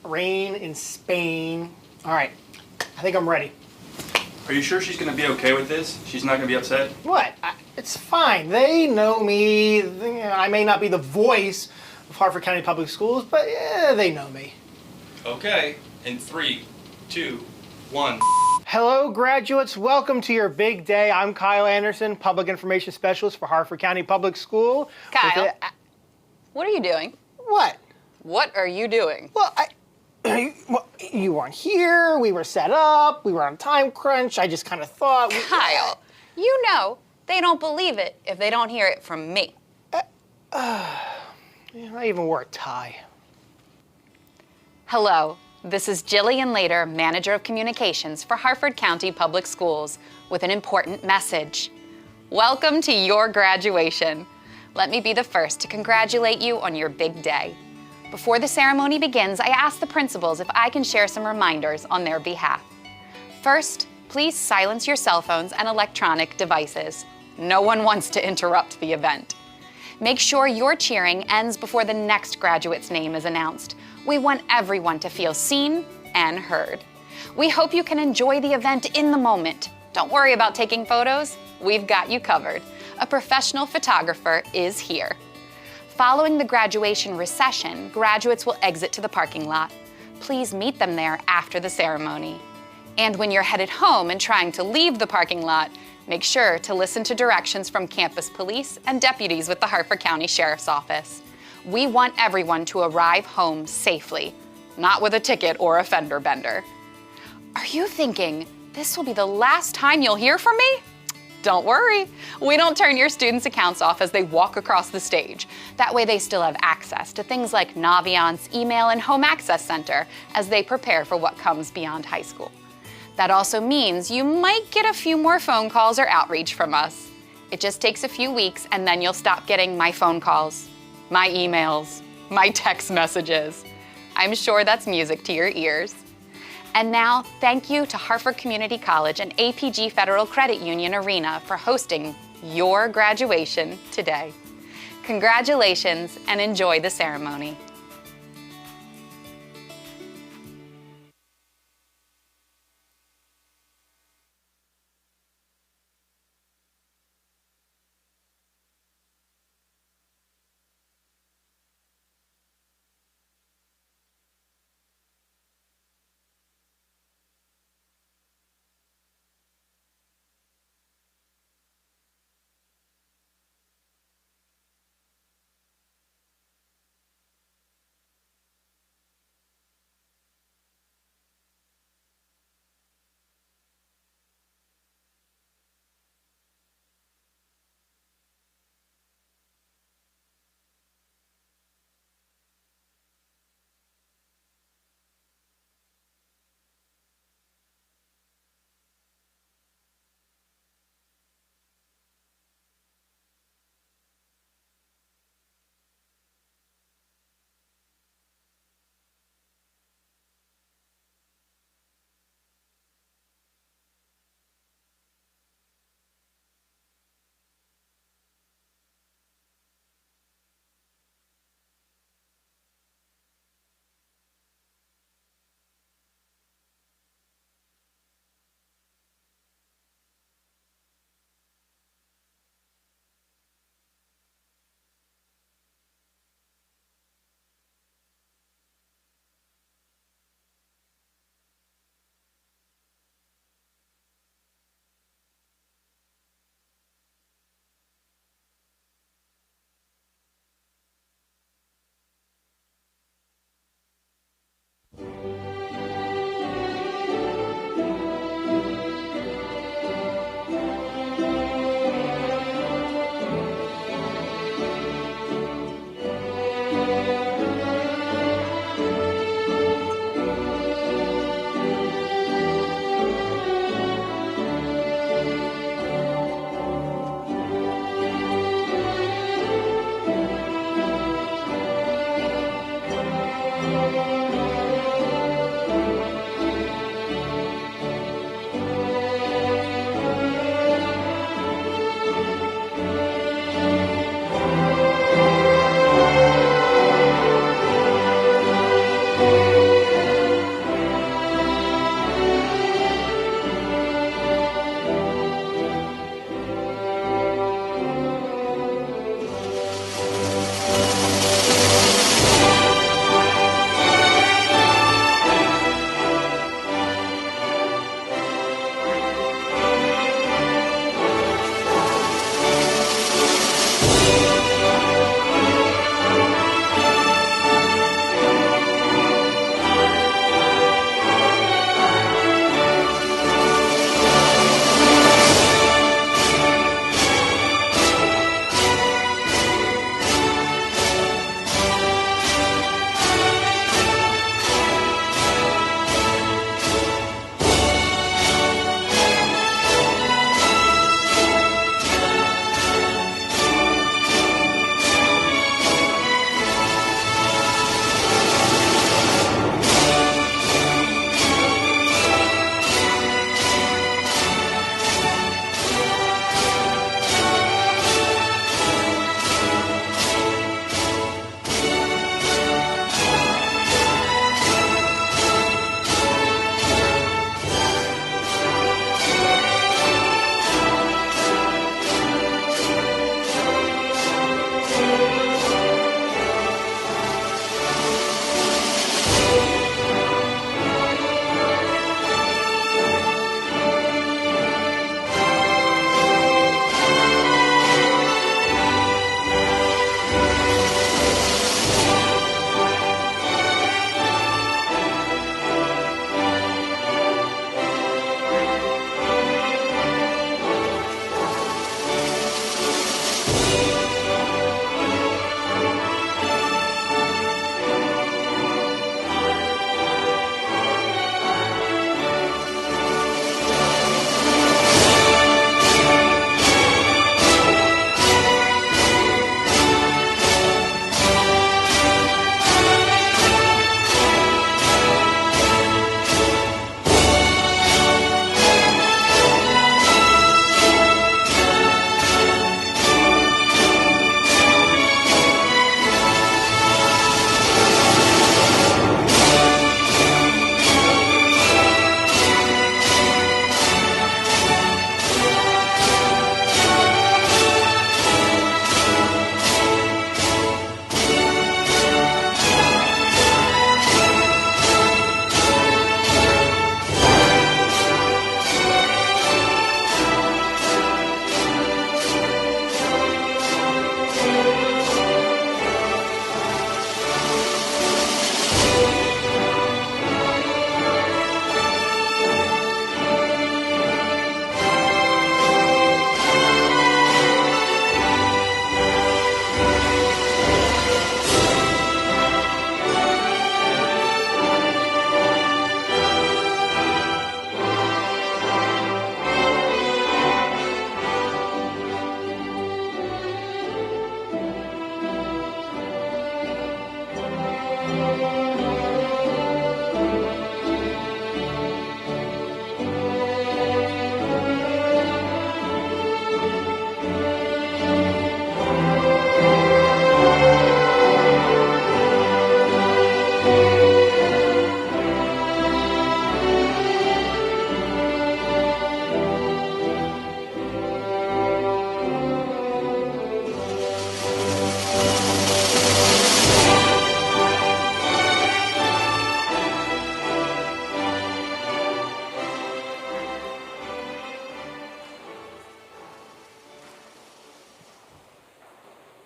rain in Spain. All right, I think I'm ready. Are you sure she's going to be okay with this? She's not going to be upset? What? It's fine. They know me. I may not be the voice of Harford County Public Schools, but yeah, they know me. Okay. In 3, 2, 1. Hello, graduates. Welcome to your big day. I'm Kyle Anderson, Public Information Specialist for Harford County Public School. Kyle, what are you doing? What? What are you doing? Well, you weren't here. We were set up. We were on a time crunch. I just kind of thought. Kyle, you know they don't believe it if they don't hear it from me. I even wore a tie. Hello, this is Jillian Lader, Manager of Communications for Harford County Public Schools, with an important message. Welcome to your graduation. Let me be the first to congratulate you on your big day. Before the ceremony begins, I ask the principals if I can share some reminders on their behalf. First, please silence your cell phones and electronic devices. No one wants to interrupt the event. Make sure your cheering ends before the next graduate's name is announced. We want everyone to feel seen and heard. We hope you can enjoy the event in the moment. Don't worry about taking photos. We've got you covered. A professional photographer is here. Following the graduation recession, graduates will exit to the parking lot. Please meet them there after the ceremony. And when you're headed home and trying to leave the parking lot, make sure to listen to directions from campus police and deputies with the Harford County Sheriff's Office. We want everyone to arrive home safely, not with a ticket or a fender bender. Are you thinking this will be the last time you'll hear from me? Don't worry, we don't turn your students' accounts off as they walk across the stage. That way they still have access to things like Naviance, email, and Home Access Center as they prepare for what comes beyond high school. That also means you might get a few more phone calls or outreach from us. It just takes a few weeks and then you'll stop getting my phone calls, my emails, my text messages. I'm sure that's music to your ears. And now, thank you to Harford Community College and APG Federal Credit Union Arena for hosting your graduation today. Congratulations and enjoy the ceremony.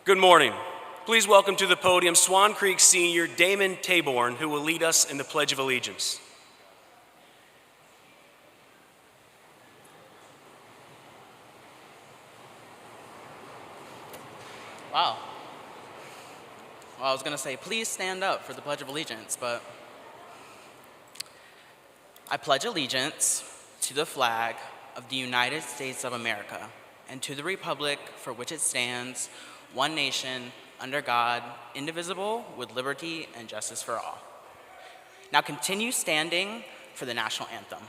Good morning. Please welcome to the podium Swan Creek senior Damon Taborn, who will lead us in the Pledge of Allegiance. Wow. Well, I was going to say, please stand up for the Pledge of Allegiance, but I pledge allegiance to the flag of the United States of America and to the republic for which it stands, one nation, under God, indivisible, with liberty and justice for all. Now continue standing for the national anthem.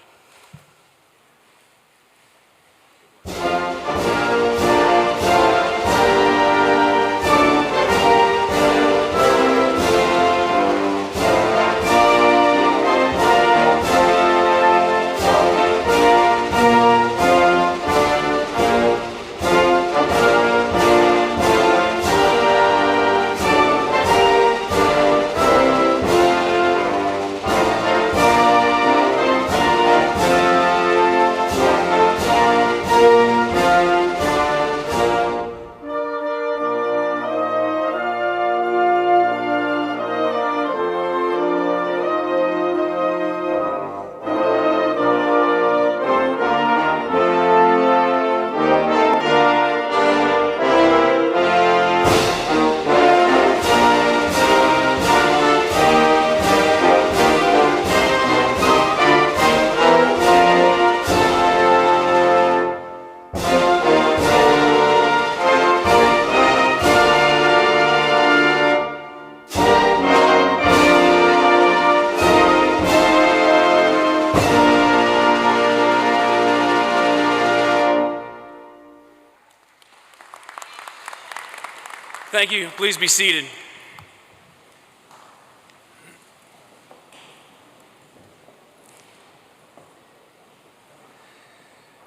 Thank you. Please be seated.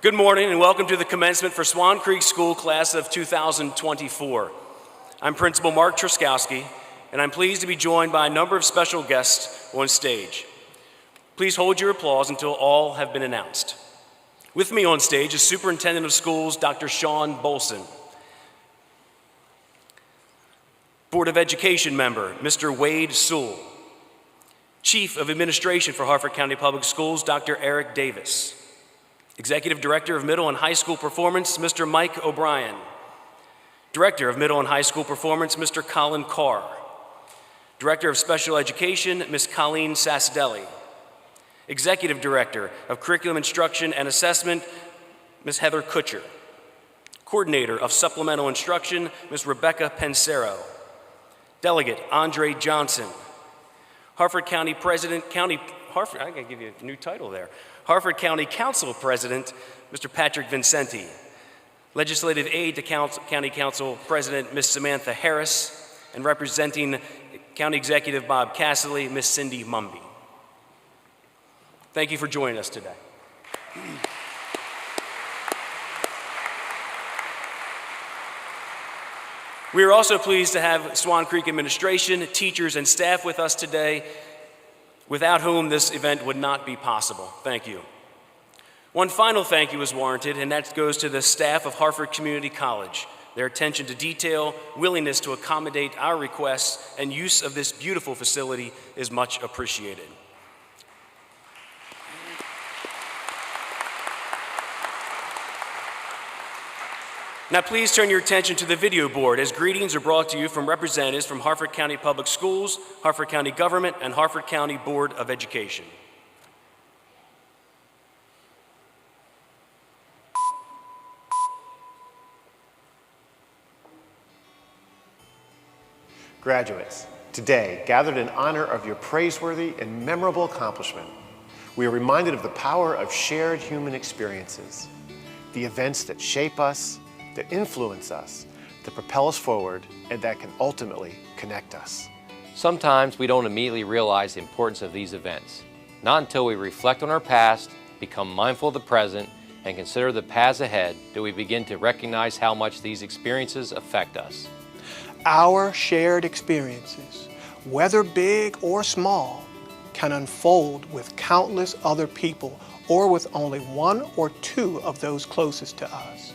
Good morning and welcome to the commencement for Swan Creek School Class of 2024. I'm Principal Mark Truskowski, and I'm pleased to be joined by a number of special guests on stage. Please hold your applause until all have been announced. With me on stage is Superintendent of Schools, Dr. Sean Bolson. Board of Education member, Mr. Wade Sewell. Chief of Administration for Harford County Public Schools, Dr. Eric Davis. Executive Director of Middle and High School Performance, Mr. Mike O'Brien. Director of Middle and High School Performance, Mr. Colin Carr. Director of Special Education, Ms. Colleen Sasdelli. Executive Director of Curriculum Instruction and Assessment, Ms. Heather Kutcher. Coordinator of Supplemental Instruction, Ms. Rebecca Pensero. Delegate Andre Johnson. Harford County President, I gotta give you a new title there. Harford County Council President, Mr. Patrick Vincenti. Legislative Aide to County Council President, Ms. Samantha Harris, and representing County Executive Bob Casserly, Ms. Cindy Mumby. Thank you for joining us today. We are also pleased to have Swan Creek administration, teachers, and staff with us today, without whom this event would not be possible. Thank you. One final thank you is warranted, and that goes to the staff of Harford Community College. Their attention to detail, willingness to accommodate our requests, and use of this beautiful facility is much appreciated. Now please turn your attention to the video board as greetings are brought to you from representatives from Harford County Public Schools, Harford County Government, and Harford County Board of Education. Graduates, today, gathered in honor of your praiseworthy and memorable accomplishment, we are reminded of the power of shared human experiences, the events that shape us, that influence us, that propel us forward, and that can ultimately connect us. Sometimes we don't immediately realize the importance of these events. Not until we reflect on our past, become mindful of the present, and consider the paths ahead do we begin to recognize how much these experiences affect us. Our shared experiences, whether big or small, can unfold with countless other people or with only one or two of those closest to us.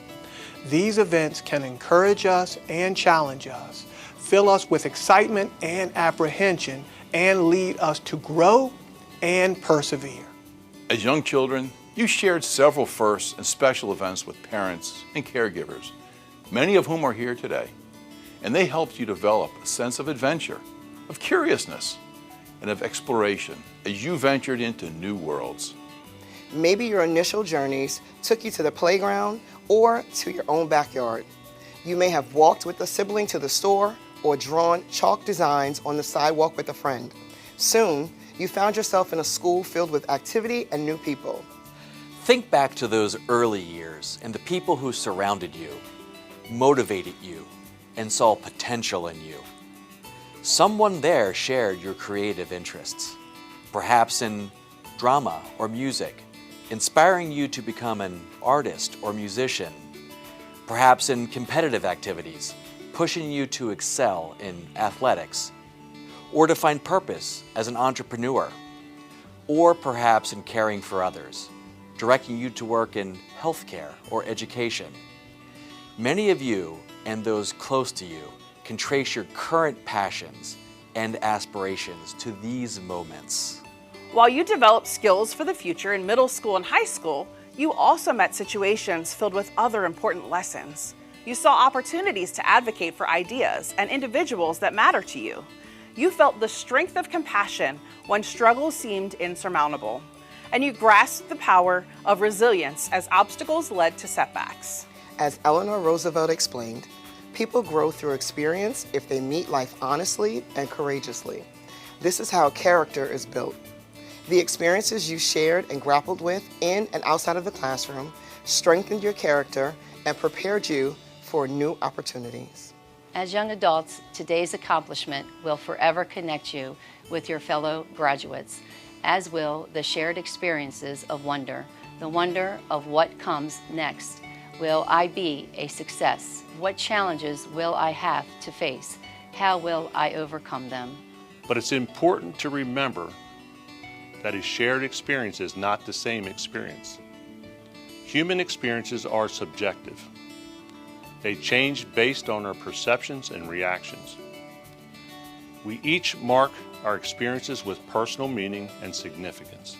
These events can encourage us and challenge us, fill us with excitement and apprehension, and lead us to grow and persevere. As young children, you shared several firsts and special events with parents and caregivers, many of whom are here today. And they helped you develop a sense of adventure, of curiousness, and of exploration as you ventured into new worlds. Maybe your initial journeys took you to the playground or to your own backyard. You may have walked with a sibling to the store or drawn chalk designs on the sidewalk with a friend. Soon, you found yourself in a school filled with activity and new people. Think back to those early years and the people who surrounded you, motivated you, and saw potential in you. Someone there shared your creative interests, perhaps in drama or music, inspiring you to become an artist or musician, perhaps in competitive activities, pushing you to excel in athletics, or to find purpose as an entrepreneur, or perhaps in caring for others, directing you to work in healthcare or education. Many of you and those close to you can trace your current passions and aspirations to these moments. While you developed skills for the future in middle school and high school, you also met situations filled with other important lessons. You saw opportunities to advocate for ideas and individuals that matter to you. You felt the strength of compassion when struggles seemed insurmountable. And you grasped the power of resilience as obstacles led to setbacks. As Eleanor Roosevelt explained, people grow through experience if they meet life honestly and courageously. This is how character is built. The experiences you shared and grappled with in and outside of the classroom strengthened your character and prepared you for new opportunities. As young adults, today's accomplishment will forever connect you with your fellow graduates, as will the shared experiences of wonder, the wonder of what comes next. Will I be a success? What challenges will I have to face? How will I overcome them? But it's important to remember that a shared experience is not the same experience. Human experiences are subjective. They change based on our perceptions and reactions. We each mark our experiences with personal meaning and significance.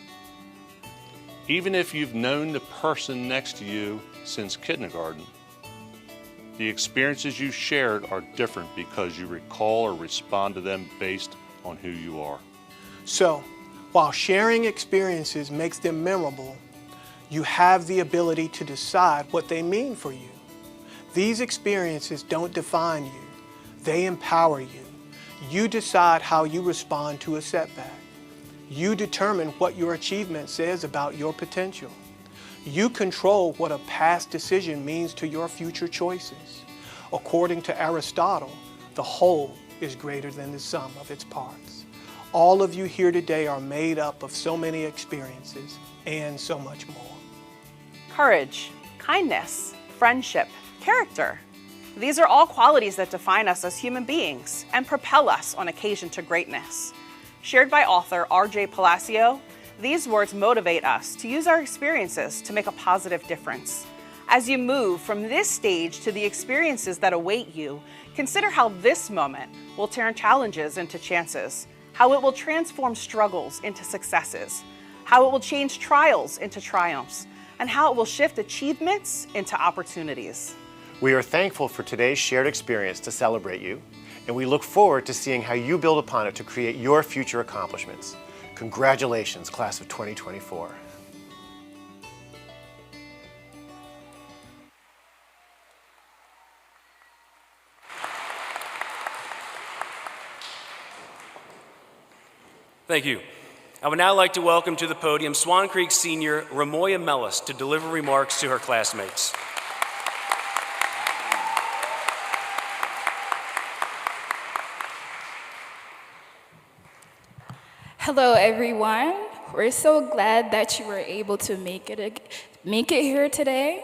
Even if you've known the person next to you since kindergarten, the experiences you shared are different because you recall or respond to them based on who you are. So, while sharing experiences makes them memorable, you have the ability to decide what they mean for you. These experiences don't define you, they empower you. You decide how you respond to a setback. You determine what your achievement says about your potential. You control what a past decision means to your future choices. According to Aristotle, the whole is greater than the sum of its parts. All of you here today are made up of so many experiences and so much more. Courage, kindness, friendship, character. These are all qualities that define us as human beings and propel us on occasion to greatness. Shared by author R.J. Palacio, these words motivate us to use our experiences to make a positive difference. As you move from this stage to the experiences that await you, consider how this moment will turn challenges into chances, how it will transform struggles into successes, how it will change trials into triumphs, and how it will shift achievements into opportunities. We are thankful for today's shared experience to celebrate you, and we look forward to seeing how you build upon it to create your future accomplishments. Congratulations, class of 2024. Thank you. I would now like to welcome to the podium Swan Creek senior Ramoya Mellis to deliver remarks to her classmates. Hello, everyone. We're so glad that you were able to make it here today.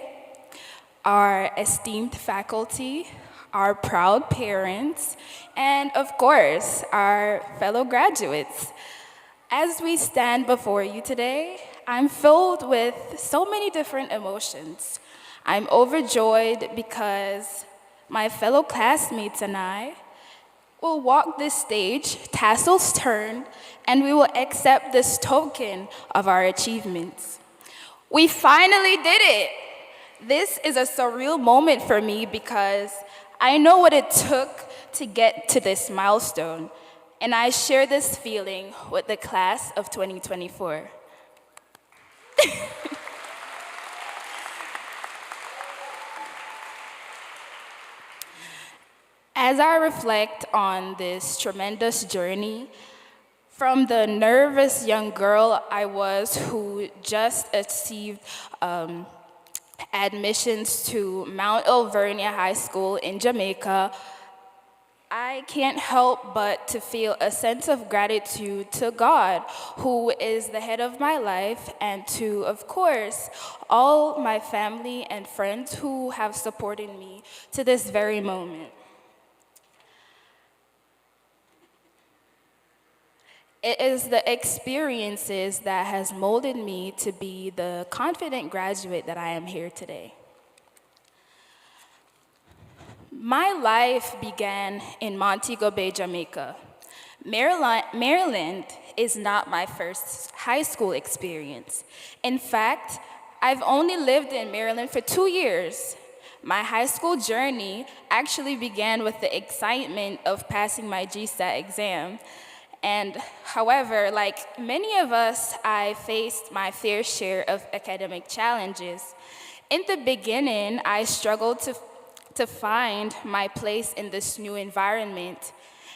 Our esteemed faculty, our proud parents, and of course, our fellow graduates. As we stand before you today, I'm filled with so many different emotions. I'm overjoyed because my fellow classmates and I will walk this stage, tassels turned, and we will accept this token of our achievements. We finally did it! This is a surreal moment for me because I know what it took to get to this milestone, and I share this feeling with the class of 2024. As I reflect on this tremendous journey, from the nervous young girl I was who just achieved admissions to Mount Alvernia High School in Jamaica, I can't help but to feel a sense of gratitude to God, who is the head of my life, and to, of course, all my family and friends who have supported me to this very moment. It is the experiences that has molded me to be the confident graduate that I am here today. My life began in Montego Bay, Jamaica. Maryland is not my first high school experience. In fact, I've only lived in Maryland for 2 years. My high school journey actually began with the excitement of passing my GSAT exam. And however, like many of us, I faced my fair share of academic challenges. In the beginning, I struggled to find my place in this new environment.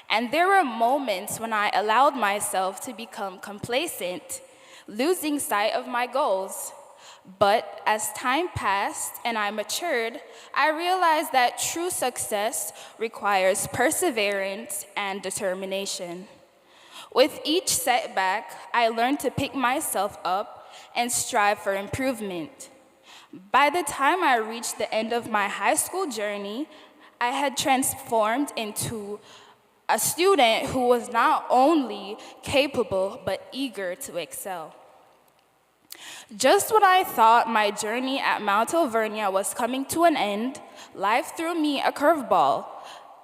And there were moments when I allowed myself to become complacent, losing sight of my goals. But as time passed and I matured, I realized that true success requires perseverance and determination. With each setback, I learned to pick myself up and strive for improvement. By the time I reached the end of my high school journey, I had transformed into a student who was not only capable, but eager to excel. Just when I thought my journey at Mount Alvernia was coming to an end, life threw me a curveball.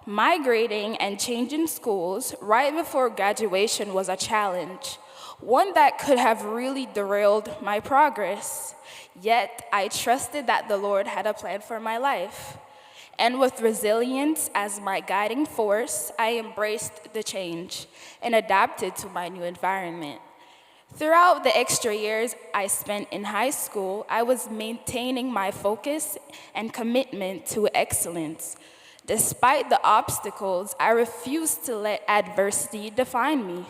Migrating and changing schools right before graduation was a challenge, one that could have really derailed my progress. Yet, I trusted that the Lord had a plan for my life. And with resilience as my guiding force, I embraced the change and adapted to my new environment. Throughout the extra years I spent in high school, I was maintaining my focus and commitment to excellence. Despite the obstacles, I refused to let adversity define me.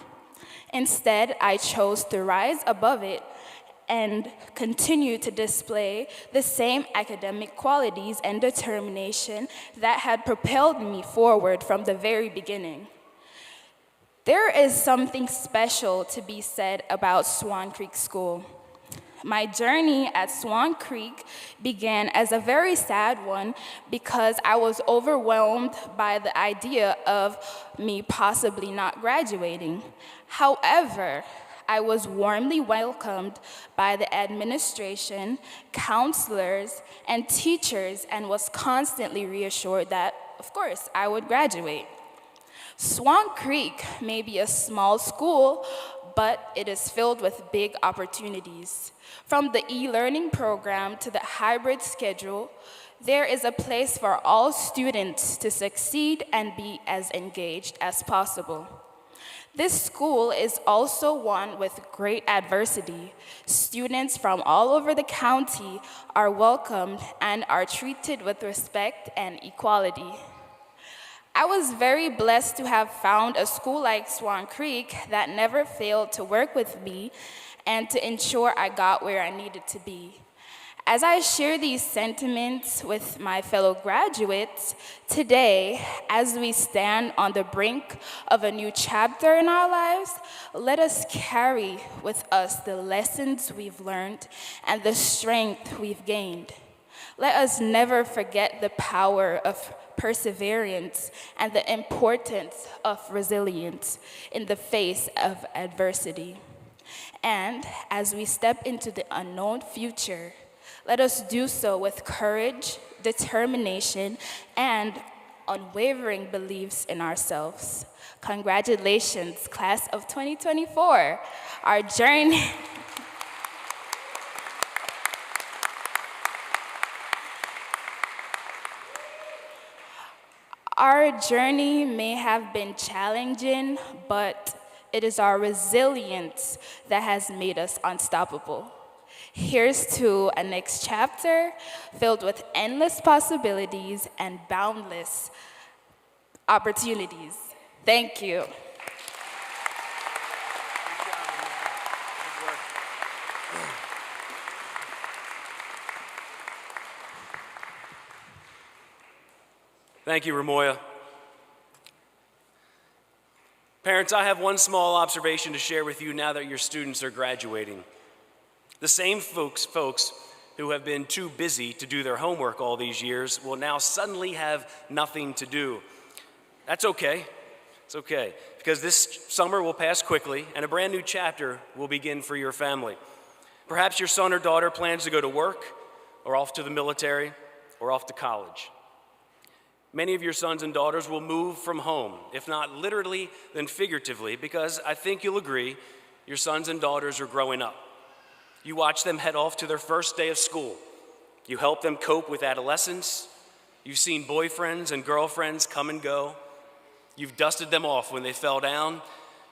Instead, I chose to rise above it and continue to display the same academic qualities and determination that had propelled me forward from the very beginning. There is something special to be said about Swan Creek School. My journey at Swan Creek began as a very sad one because I was overwhelmed by the idea of me possibly not graduating. However, I was warmly welcomed by the administration, counselors, and teachers, and was constantly reassured that, of course, I would graduate. Swan Creek may be a small school, but it is filled with big opportunities. From the e-learning program to the hybrid schedule, there is a place for all students to succeed and be as engaged as possible. This school is also one with great adversity. Students from all over the county are welcomed and are treated with respect and equality. I was very blessed to have found a school like Swan Creek that never failed to work with me and to ensure I got where I needed to be. As I share these sentiments with my fellow graduates, today, as we stand on the brink of a new chapter in our lives, let us carry with us the lessons we've learned and the strength we've gained. Let us never forget the power of perseverance and the importance of resilience in the face of adversity. And as we step into the unknown future, Let us do so with courage, determination, and unwavering beliefs in ourselves. Congratulations, class of 2024. Our journey. Our journey may have been challenging, but it is our resilience that has made us unstoppable. Here's to a next chapter filled with endless possibilities and boundless opportunities. Thank you. Thank you, Ramoya. Parents, I have one small observation to share with you now that your students are graduating. The same folks who have been too busy to do their homework all these years will now suddenly have nothing to do. That's okay. It's okay, because this summer will pass quickly and a brand new chapter will begin for your family. Perhaps your son or daughter plans to go to work or off to the military or off to college. Many of your sons and daughters will move from home, if not literally, then figuratively, because I think you'll agree your sons and daughters are growing up. You watch them head off to their first day of school. You help them cope with adolescence. You've seen boyfriends and girlfriends come and go. You've dusted them off when they fell down.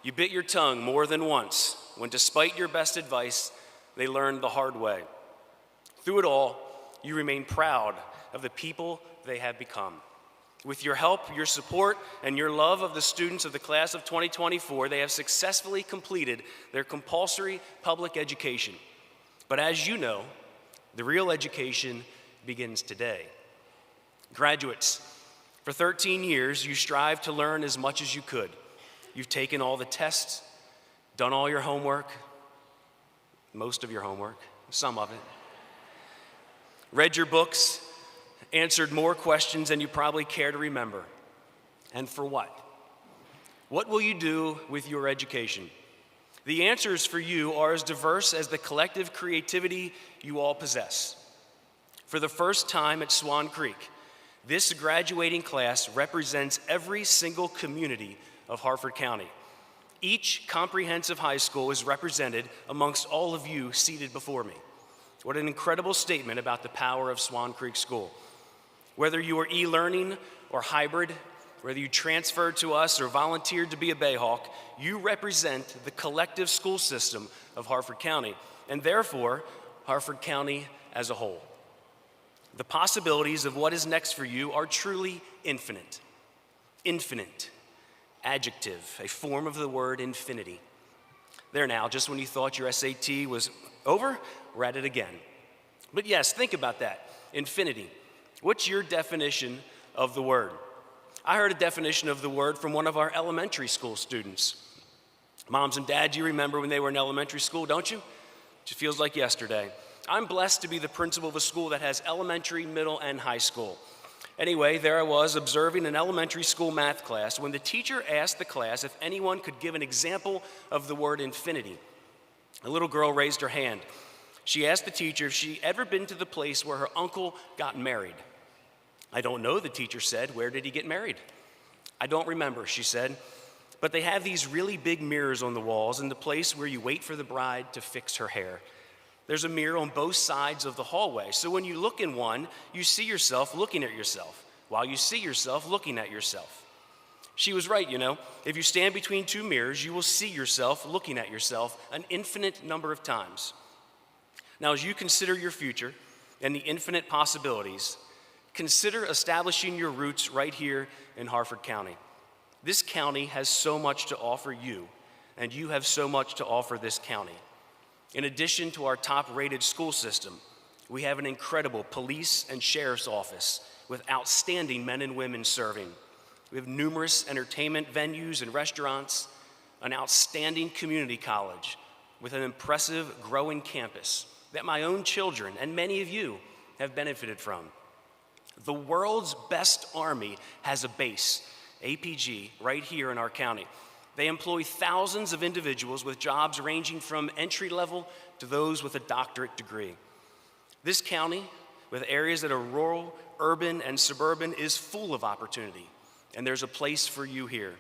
You bit your tongue more than once when, despite your best advice, they learned the hard way. Through it all, you remain proud of the people they have become. With your help, your support, and your love of the students of the class of 2024, they have successfully completed their compulsory public education. But as you know, the real education begins today. Graduates, for 13 years, you strive to learn as much as you could. You've taken all the tests, done all your homework, most of your homework, some of it, read your books, answered more questions than you probably care to remember. And for what? What will you do with your education? The answers for you are as diverse as the collective creativity you all possess. For the first time at Swan Creek, this graduating class represents every single community of Harford County. Each comprehensive high school is represented amongst all of you seated before me. What an incredible statement about the power of Swan Creek School. Whether you are e-learning or hybrid, whether you transferred to us or volunteered to be a Bayhawk, you represent the collective school system of Harford County, and therefore, Harford County as a whole. The possibilities of what is next for you are truly infinite. Infinite. Adjective, a form of the word infinity. There now, just when you thought your SAT was over, we're at it again. But yes, think about that. Infinity. What's your definition of the word? I heard a definition of the word from one of our elementary school students. Moms and dads, you remember when they were in elementary school, don't you? It just feels like yesterday. I'm blessed to be the principal of a school that has elementary, middle, and high school. Anyway, there I was observing an elementary school math class when the teacher asked the class if anyone could give an example of the word infinity. A little girl raised her hand. She asked the teacher if she'd ever been to the place where her uncle got married. I don't know, the teacher said. Where did he get married? I don't remember, she said. But they have these really big mirrors on the walls in the place where you wait for the bride to fix her hair. There's a mirror on both sides of the hallway. So when you look in one, you see yourself looking at yourself, while you see yourself looking at yourself. She was right, you know. If you stand between two mirrors, you will see yourself looking at yourself an infinite number of times. Now, as you consider your future and the infinite possibilities, consider establishing your roots right here in Harford County. This county has so much to offer you, and you have so much to offer this county. In addition to our top-rated school system, we have an incredible police and sheriff's office with outstanding men and women serving. We have numerous entertainment venues and restaurants, an outstanding community college with an impressive growing campus that my own children and many of you have benefited from. The world's best army has a base, APG, right here in our county. They employ thousands of individuals with jobs ranging from entry level to those with a doctorate degree. This county, with areas that are rural, urban, and suburban, is full of opportunity, and there's a place for you here.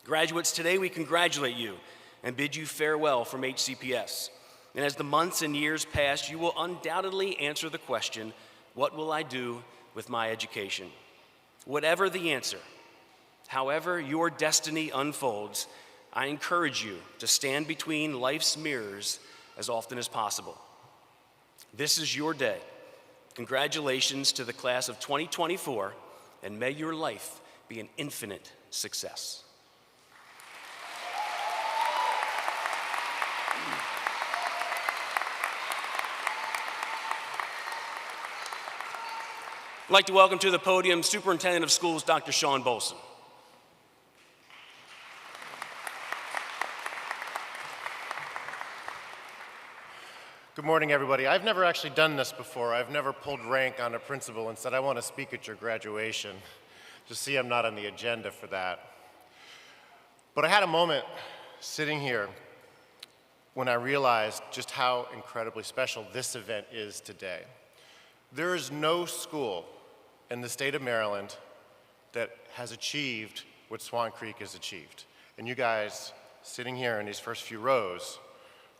Graduates, today we congratulate you and bid you farewell from HCPS. And as the months and years pass, you will undoubtedly answer the question, what will I do with my education? Whatever the answer, however your destiny unfolds, I encourage you to stand between life's mirrors as often as possible. This is your day. Congratulations to the class of 2024, and may your life be an infinite success. I'd like to welcome to the podium Superintendent of Schools, Dr. Swan Bolson. Good morning, everybody. I've never actually done this before. I've never pulled rank on a principal and said, I want to speak at your graduation. Just see I'm not on the agenda for that. But I had a moment sitting here when I realized just how incredibly special this event is today. There is no school in the state of Maryland that has achieved what Swan Creek has achieved. And you guys sitting here in these first few rows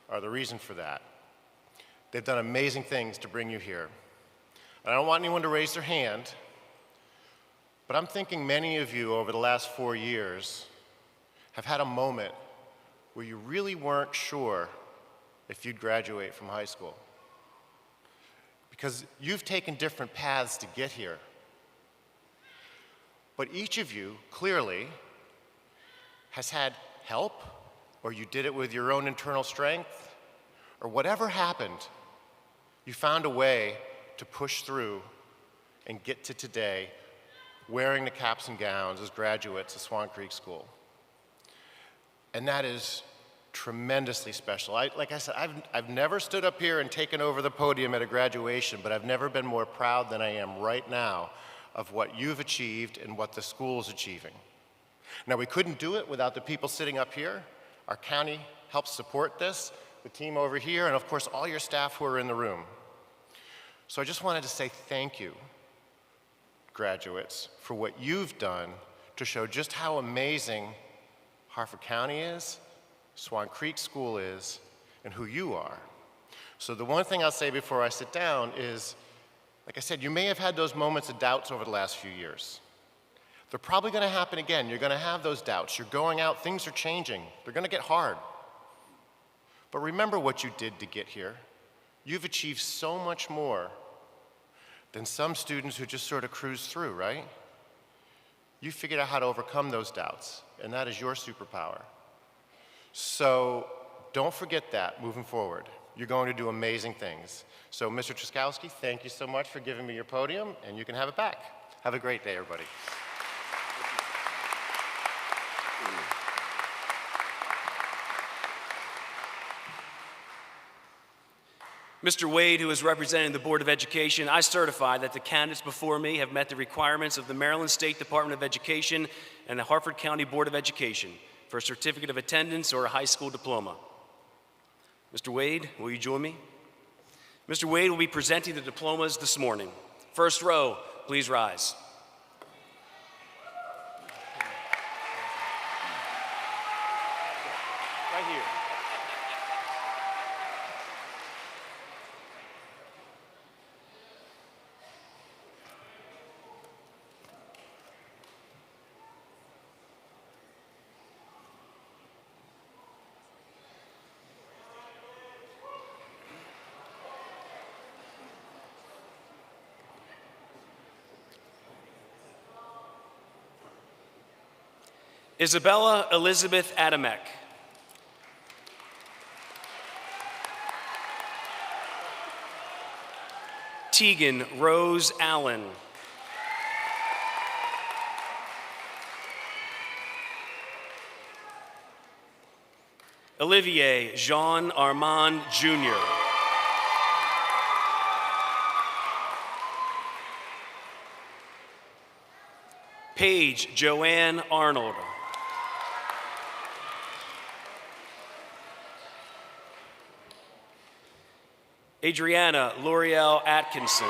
are the reason for that. They've done amazing things to bring you here. And I don't want anyone to raise their hand, but I'm thinking many of you over the last 4 years have had a moment where you really weren't sure if you'd graduate from high school. Because you've taken different paths to get here. But each of you, clearly, has had help, or you did it with your own internal strength, or whatever happened, you found a way to push through and get to today wearing the caps and gowns as graduates of Swan Creek School. And that is tremendously special. Like I said, I've never stood up here and taken over the podium at a graduation, but I've never been more proud than I am right now of what you've achieved and what the school is achieving. Now, we couldn't do it without the people sitting up here. Our county helps support this, the team over here, and of course, all your staff who are in the room. So I just wanted to say thank you, graduates, for what you've done to show just how amazing Harford County is, Swan Creek School is, and who you are. So the one thing I'll say before I sit down is, like I said, you may have had those moments of doubts over the last few years. They're probably going to happen again. You're going to have those doubts. You're going out, things are changing. They're going to get hard. But remember what you did to get here. You've achieved so much more than some students who just sort of cruise through, right? You figured out how to overcome those doubts, and that is your superpower. So don't forget that moving forward. You're going to do amazing things. So Mr. Truskowski, thank you so much for giving me your podium, and you can have it back. Have a great day, everybody. Mr. Wade, who is representing the Board of Education, I certify that the candidates before me have met the requirements of the Maryland State Department of Education and the Harford County Board of Education for a certificate of attendance or a high school diploma. Mr. Wade, will you join me? Mr. Wade will be presenting the diplomas this morning. First row, please rise. Right here. Isabella Elizabeth Adamek. Tegan Rose Allen. Olivier Jean Armand Jr. Paige Joanne Arnold. Adriana L'Oreal Atkinson.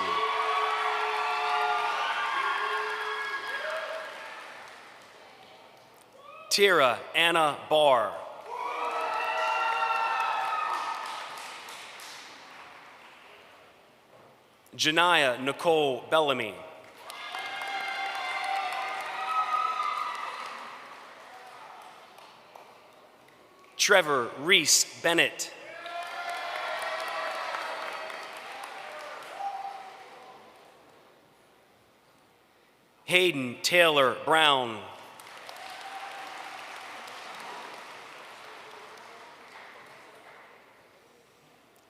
Tira Anna Barr. Janaya Nicole Bellamy. Trevor Reese Bennett. Hayden Taylor Brown.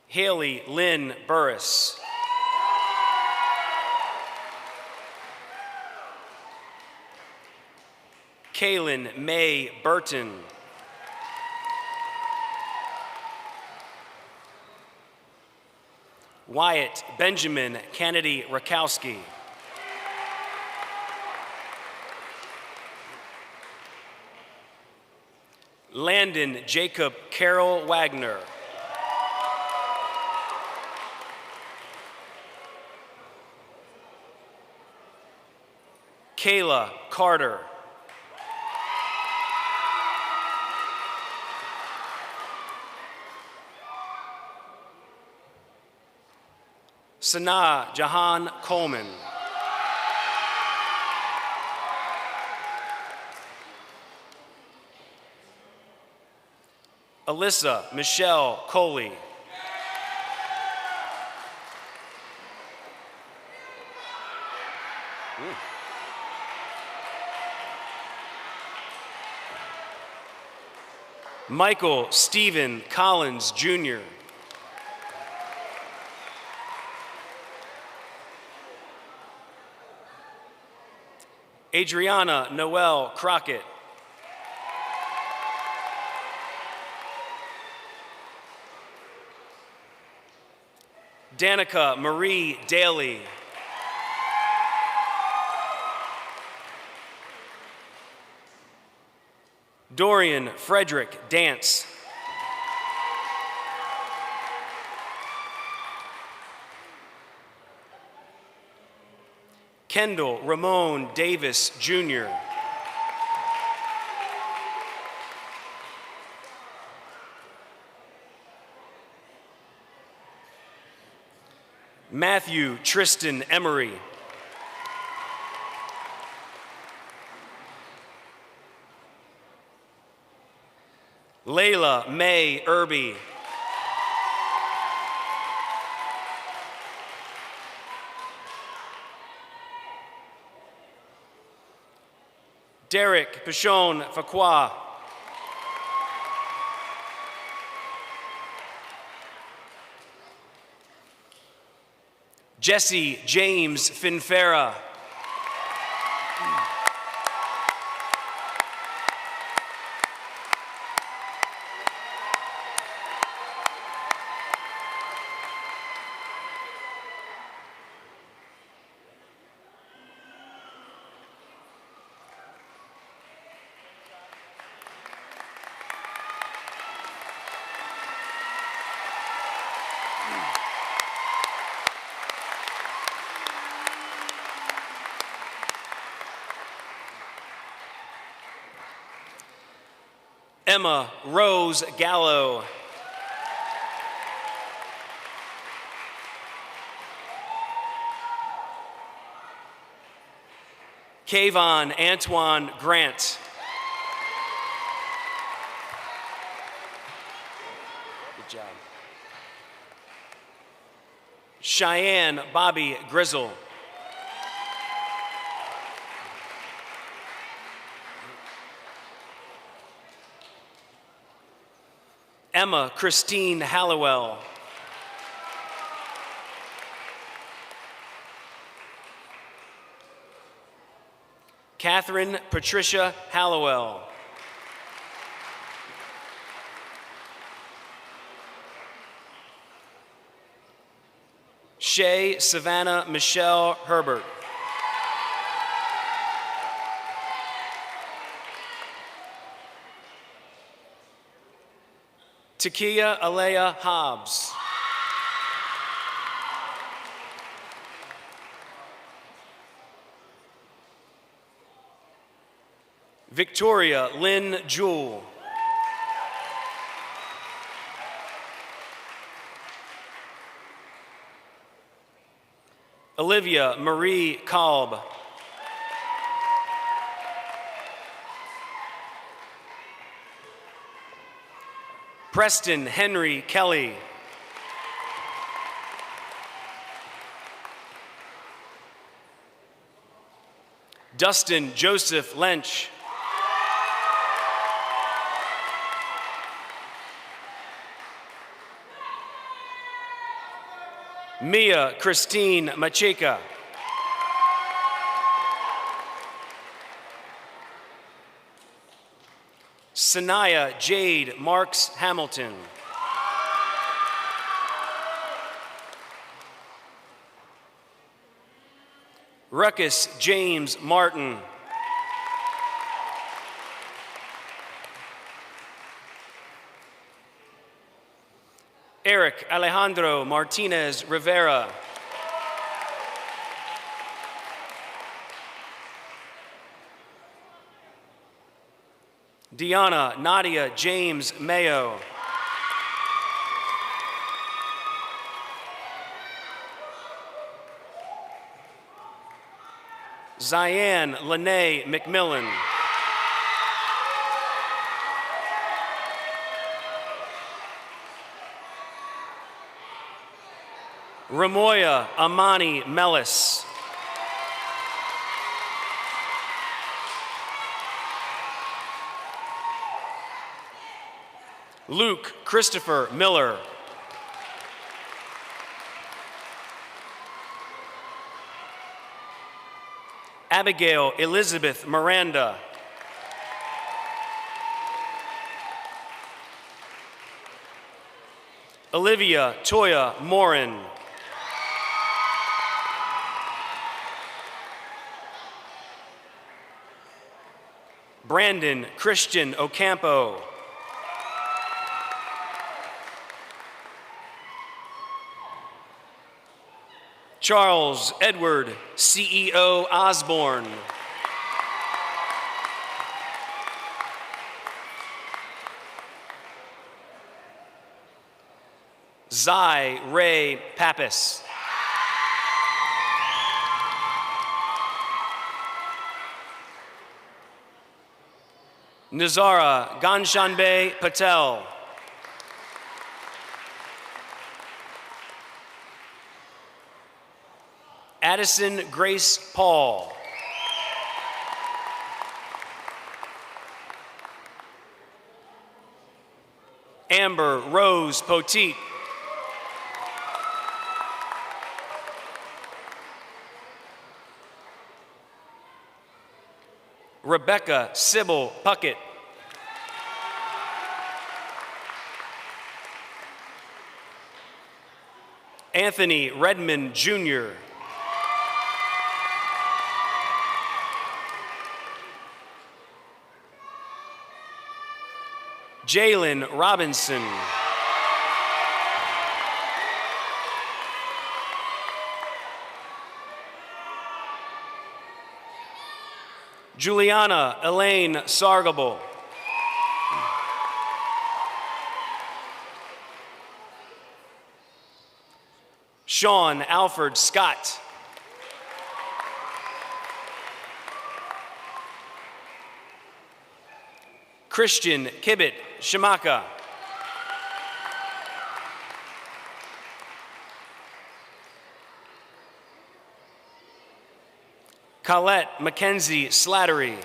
Haley Lynn Burris. Kaylin May Burton. Wyatt Benjamin Kennedy Rakowski. Landon Jacob Carroll Wagner. Kayla Carter. Sanaa Jahan Coleman. Alyssa Michelle Coley. Michael Stephen Collins, Jr. Adriana Noel Crockett. Danica Marie Daly. Dorian Frederick Dance. Kendall Ramon Davis, Jr. Matthew Tristan Emery. Layla May Irby. Derek Pichon Fakwa. Jesse James Finfera. Emma Rose Gallo. Kayvon Antoine Grant. Good job. Cheyenne Bobby Grizzle. Emma Christine Hallowell. Catherine Patricia Hallowell. Shay Savannah Michelle Herbert. Takia Alea Hobbs. Victoria Lynn Jewell. Olivia Marie Kalb. Preston Henry Kelly. Dustin Joseph Lench. Mia Christine Macheka. Sanaya Jade Marks Hamilton. Ruckus James Martin. Eric Alejandro Martinez Rivera. Deanna Nadia James Mayo. Ziane Lene McMillan. Ramoya Amani Mellis. Luke Christopher Miller. Abigail Elizabeth Miranda. Olivia Toya Morin. Brandon Christian Ocampo. Charles Edward CEO Osborne. Zai Ray Pappas. Nizara Ganshanbe Patel. Addison Grace Paul. Amber Rose Poteet. Rebecca Sybil Puckett. Anthony Redmond Jr. Jalen Robinson. Juliana Elaine Sargable. Sean Alfred Scott. Christian Kibbet Shamaka. Colette Mackenzie Slattery.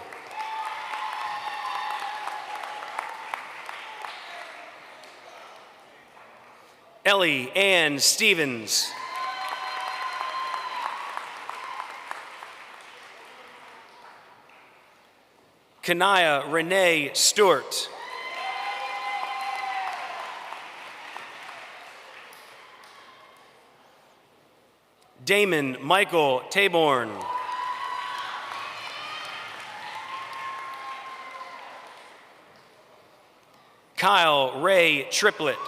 Ellie Ann Stevens. Kanaya Renee Stewart. Damon Michael Taborn. Kyle Ray Triplett.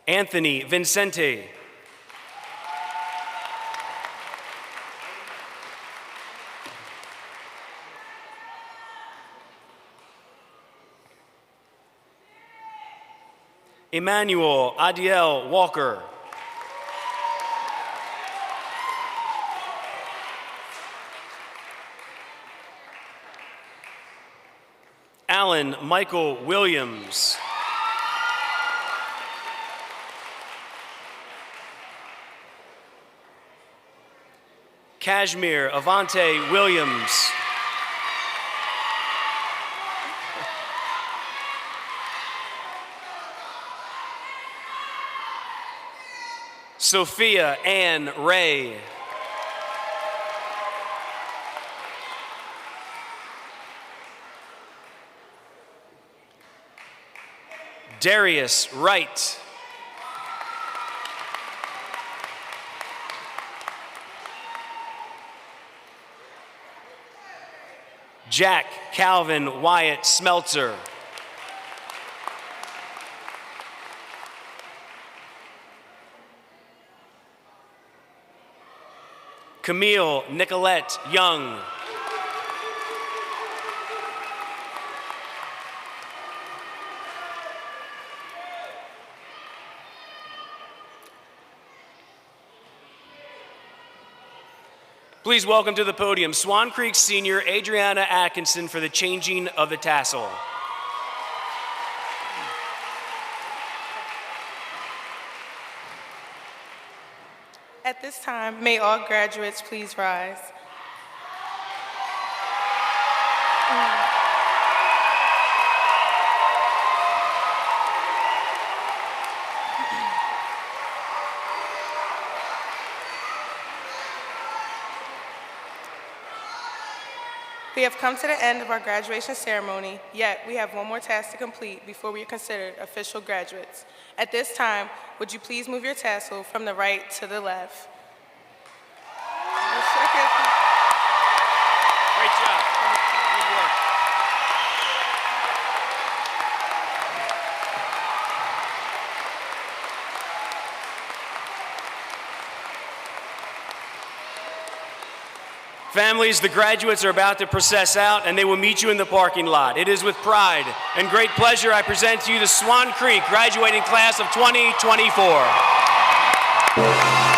Anthony Vincente. Emmanuel Adiel Walker. Alan Michael Williams. Kashmir Avante Williams. Sophia Ann Ray. Darius Wright. Jack Calvin Wyatt Smeltzer. Camille Nicolette Young. Please welcome to the podium Swan Creek senior Adriana Atkinson for the changing of the tassel. At this time, may all graduates please rise. We have come to the end of our graduation ceremony, yet we have one more task to complete before we are considered official graduates. At this time, would you please move your tassel from the right to the left? Great job. Good work. Families, the graduates are about to process out and they will meet you in the parking lot. It is with pride and great pleasure I present to you the Swan Creek graduating class of 2024.